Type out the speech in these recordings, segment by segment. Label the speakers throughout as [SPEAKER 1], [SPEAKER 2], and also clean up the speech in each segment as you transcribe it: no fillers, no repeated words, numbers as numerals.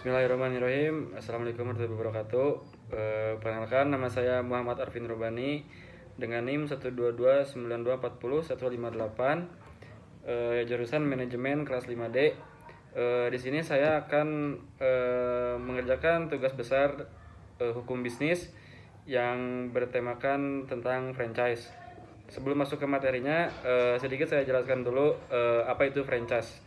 [SPEAKER 1] Bismillahirrahmanirrahim. Assalamualaikum warahmatullahi wabarakatuh. Perkenalkan, nama saya Muhammad Arvin Robani dengan NIM 1229240 jurusan manajemen kelas 5D. Di sini saya akan mengerjakan tugas besar hukum bisnis yang bertemakan tentang franchise. Sebelum masuk ke materinya, sedikit saya jelaskan dulu apa itu franchise.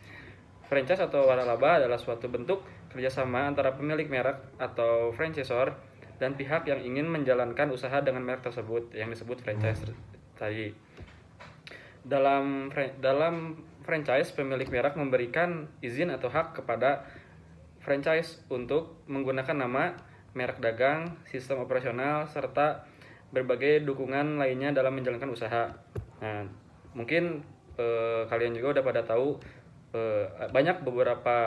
[SPEAKER 1] Franchise atau waralaba adalah suatu bentuk kerjasama antara pemilik merek atau franchisor dan pihak yang ingin menjalankan usaha dengan merek tersebut yang disebut franchise tadi. Dalam franchise, pemilik merek memberikan izin atau hak kepada franchise untuk menggunakan nama, merek dagang, sistem operasional, serta berbagai dukungan lainnya dalam menjalankan usaha. Nah, mungkin kalian juga udah pada tahu banyak beberapa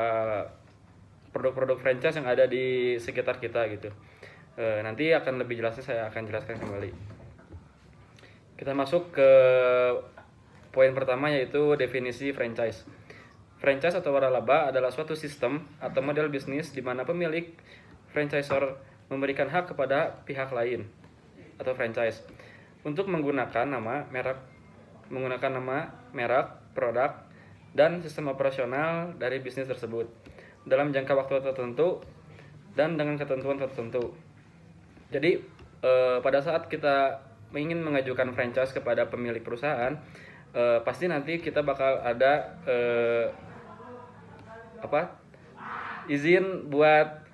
[SPEAKER 1] produk-produk franchise yang ada di sekitar kita gitu. Nanti akan lebih jelasnya saya akan jelaskan kembali. Kita masuk ke poin pertama, yaitu definisi franchise. Franchise atau waralaba adalah suatu sistem atau model bisnis di mana pemilik franchisor memberikan hak kepada pihak lain atau franchise untuk menggunakan nama, merek, produk, dan sistem operasional dari bisnis tersebut dalam jangka waktu tertentu dan dengan ketentuan tertentu. Jadi pada saat kita ingin mengajukan franchise kepada pemilik perusahaan, pasti nanti kita bakal ada izin buat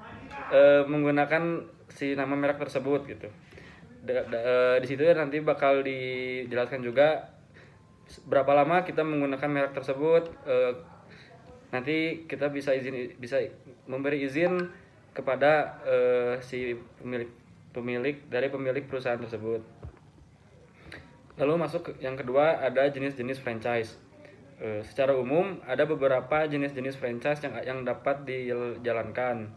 [SPEAKER 1] menggunakan si nama merek tersebut gitu. Di situ nanti bakal dijelaskan juga berapa lama kita menggunakan merek tersebut. Nanti kita bisa memberi izin kepada si pemilik dari pemilik perusahaan tersebut. Lalu masuk yang kedua, ada jenis-jenis franchise. Secara umum ada beberapa jenis-jenis franchise yang dapat dijalankan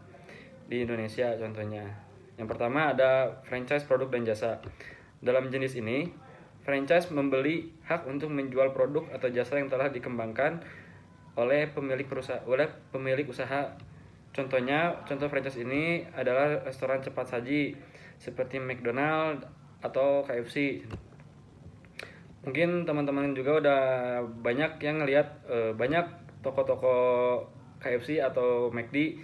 [SPEAKER 1] di Indonesia. Contohnya, yang pertama ada franchise produk dan jasa. Dalam jenis ini, franchise membeli hak untuk menjual produk atau jasa yang telah dikembangkan oleh pemilik usaha. Contoh franchise ini adalah restoran cepat saji seperti McDonald atau KFC. Mungkin teman-teman juga udah banyak yang ngelihat banyak toko-toko KFC atau McD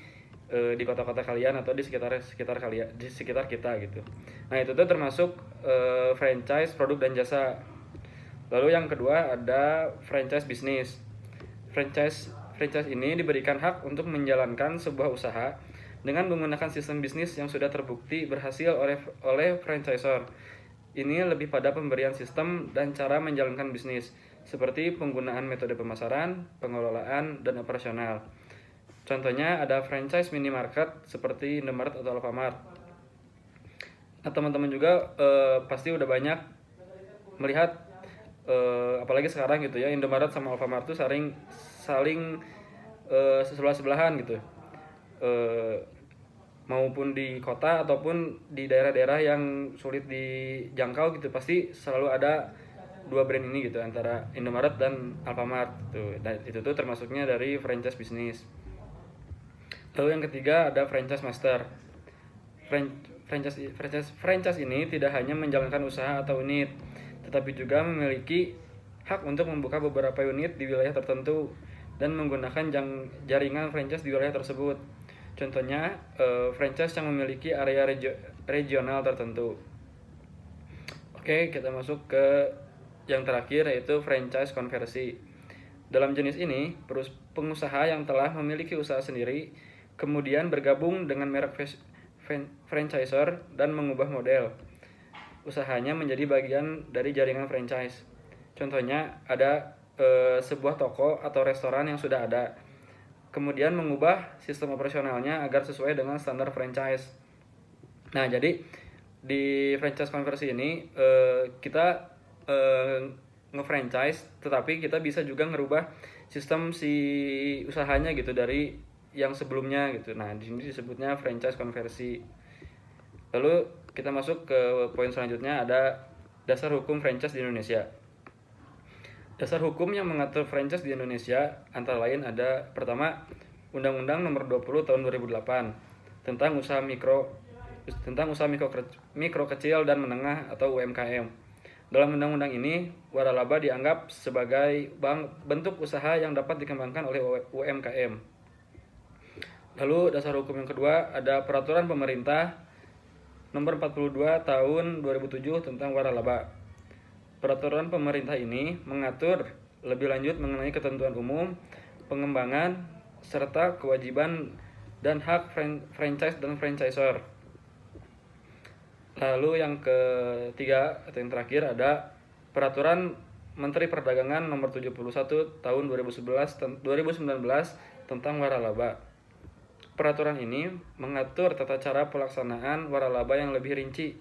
[SPEAKER 1] di kota-kota kalian atau di sekitar kalian, di sekitar kita gitu. Nah, itu tuh termasuk franchise produk dan jasa. Lalu yang kedua ada franchise bisnis. Franchise ini diberikan hak untuk menjalankan sebuah usaha dengan menggunakan sistem bisnis yang sudah terbukti berhasil oleh franchisor. Ini lebih pada pemberian sistem dan cara menjalankan bisnis, seperti penggunaan metode pemasaran, pengelolaan, dan operasional. Contohnya ada franchise minimarket seperti Indomaret atau Alfamart. Nah, teman-teman juga pasti udah banyak melihat apalagi sekarang gitu ya, Indomaret sama Alfamart tuh saling sebelah-sebelahan gitu. Maupun di kota ataupun di daerah-daerah yang sulit dijangkau gitu, pasti selalu ada dua brand ini gitu, antara Indomaret dan Alfamart tuh. Dan itu tuh termasuknya dari franchise bisnis. Lalu yang ketiga ada franchise master. Franchise ini tidak hanya menjalankan usaha atau unit, tetapi juga memiliki hak untuk membuka beberapa unit di wilayah tertentu dan menggunakan jaringan franchise di wilayah tersebut. Contohnya franchise yang memiliki area regional tertentu. Oke, kita masuk ke yang terakhir, yaitu franchise konversi. Dalam jenis ini, pengusaha yang telah memiliki usaha sendiri kemudian bergabung dengan merek franchisor dan mengubah model usahanya menjadi bagian dari jaringan franchise. Contohnya ada sebuah toko atau restoran yang sudah ada, kemudian mengubah sistem operasionalnya agar sesuai dengan standar franchise. Nah, jadi di franchise konversi ini kita nge-franchise, tetapi kita bisa juga ngerubah sistem si usahanya gitu dari yang sebelumnya gitu. Nah, di sini disebutnya franchise konversi. Lalu kita masuk ke poin selanjutnya, ada dasar hukum franchise di Indonesia. Dasar hukum yang mengatur franchise di Indonesia antara lain ada, pertama, Undang-Undang Nomor 20 Tahun 2008 tentang usaha mikro kecil dan menengah atau UMKM. Dalam undang-undang ini, waralaba dianggap sebagai bentuk usaha yang dapat dikembangkan oleh UMKM. Lalu dasar hukum yang kedua ada Peraturan Pemerintah Nomor 42 Tahun 2007 tentang waralaba. Peraturan pemerintah ini mengatur lebih lanjut mengenai ketentuan umum, pengembangan, serta kewajiban dan hak franchise dan franchisor. Lalu yang ketiga atau yang terakhir ada Peraturan Menteri Perdagangan Nomor 71 Tahun 2019 tentang waralaba. Peraturan ini mengatur tata cara pelaksanaan waralaba yang lebih rinci,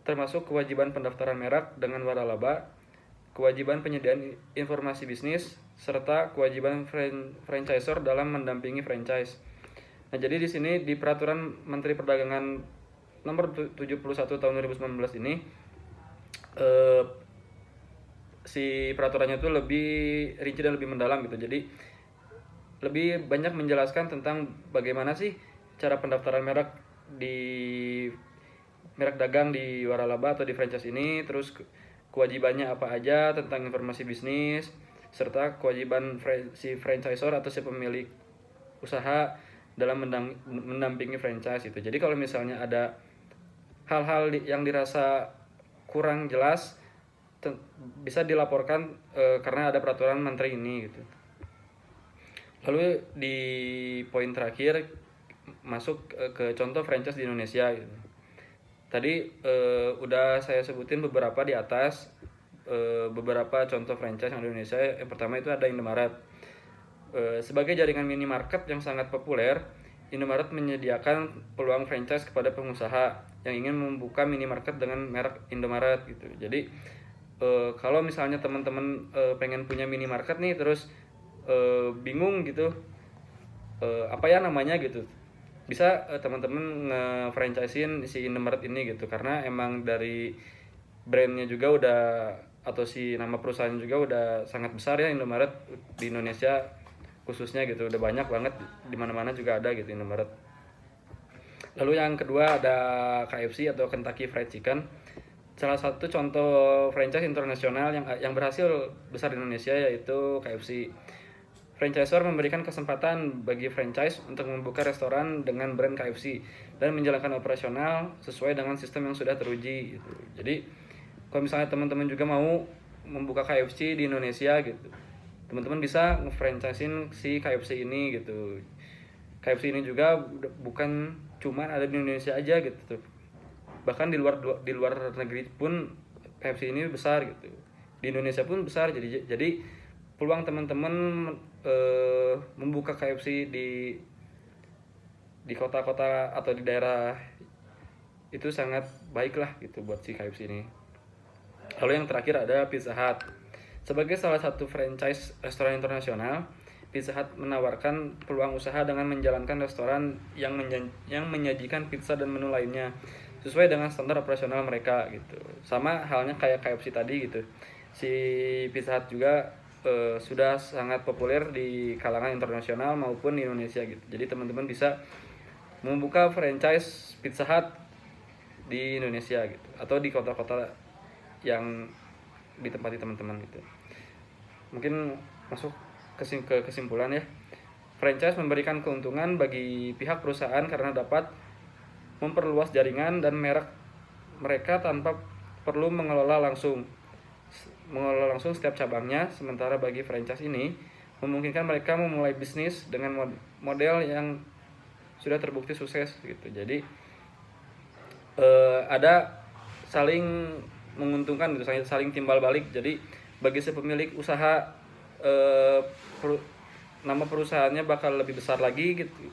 [SPEAKER 1] termasuk kewajiban pendaftaran merek dengan waralaba, kewajiban penyediaan informasi bisnis, serta kewajiban franchisor dalam mendampingi franchise. Nah, jadi di sini di Peraturan Menteri Perdagangan Nomor 71 Tahun 2019 ini si peraturannya itu lebih rinci dan lebih mendalam gitu. Jadi lebih banyak menjelaskan tentang bagaimana sih cara pendaftaran merek dagang di waralaba atau di franchise ini, terus kewajibannya apa aja tentang informasi bisnis, serta kewajiban si franchisor atau si pemilik usaha dalam mendampingi franchise itu. Jadi kalau misalnya ada hal-hal yang dirasa kurang jelas bisa dilaporkan karena ada peraturan menteri ini gitu. Lalu di poin terakhir masuk ke contoh franchise di Indonesia gitu. Tadi udah saya sebutin beberapa di atas beberapa contoh franchise yang di Indonesia. Yang pertama itu ada Indomaret. Sebagai jaringan minimarket yang sangat populer, Indomaret menyediakan peluang franchise kepada pengusaha yang ingin membuka minimarket dengan merek Indomaret gitu. Jadi kalau misalnya teman-teman pengen punya minimarket nih, terus bingung gitu apa ya namanya gitu, bisa teman-teman nge-franchisein si Indomaret ini gitu, karena emang dari brandnya juga udah atau si nama perusahaan juga udah sangat besar ya Indomaret di Indonesia khususnya gitu, udah banyak banget di mana-mana juga ada gitu Indomaret. Lalu yang kedua ada KFC atau Kentucky Fried Chicken, salah satu contoh franchise internasional yang berhasil besar di Indonesia yaitu KFC. Franchisor memberikan kesempatan bagi franchise untuk membuka restoran dengan brand KFC dan menjalankan operasional sesuai dengan sistem yang sudah teruji gitu. Jadi kalau misalnya teman-teman juga mau membuka KFC di Indonesia gitu, teman-teman bisa nge-franchisein si KFC ini gitu. KFC ini juga bukan cuma ada di Indonesia aja gitu. Bahkan di luar negeri pun KFC ini besar gitu. Di Indonesia pun besar, jadi peluang teman-teman membuka KFC di kota-kota atau di daerah itu sangat baik lah gitu buat si KFC ini. Lalu yang terakhir ada Pizza Hut. Sebagai salah satu franchise restoran internasional, Pizza Hut menawarkan peluang usaha dengan menjalankan restoran yang menyajikan pizza dan menu lainnya sesuai dengan standar operasional mereka gitu. Sama halnya kayak KFC tadi gitu. Si Pizza Hut juga sudah sangat populer di kalangan internasional maupun di Indonesia gitu. Jadi teman-teman bisa membuka franchise Pizza Hut di Indonesia gitu, atau di kota-kota yang ditempati teman-teman gitu. Mungkin masuk ke kesimpulan ya. Franchise memberikan keuntungan bagi pihak perusahaan karena dapat memperluas jaringan dan merek mereka tanpa perlu mengelola langsung setiap cabangnya. Sementara bagi franchise ini memungkinkan mereka memulai bisnis dengan model yang sudah terbukti sukses gitu. Jadi ada saling menguntungkan gitu, saling timbal balik. Jadi bagi si pemilik usaha nama perusahaannya bakal lebih besar lagi gitu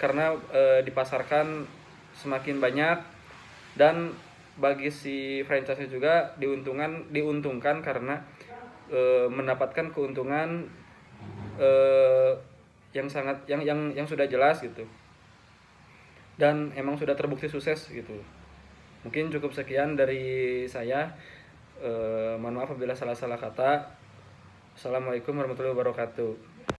[SPEAKER 1] karena dipasarkan semakin banyak, dan bagi si franchise juga diuntungkan karena mendapatkan keuntungan yang sudah jelas gitu dan emang sudah terbukti sukses gitu. Mungkin cukup sekian dari saya. Mohon maaf apabila salah-salah kata. Assalamualaikum warahmatullahi wabarakatuh.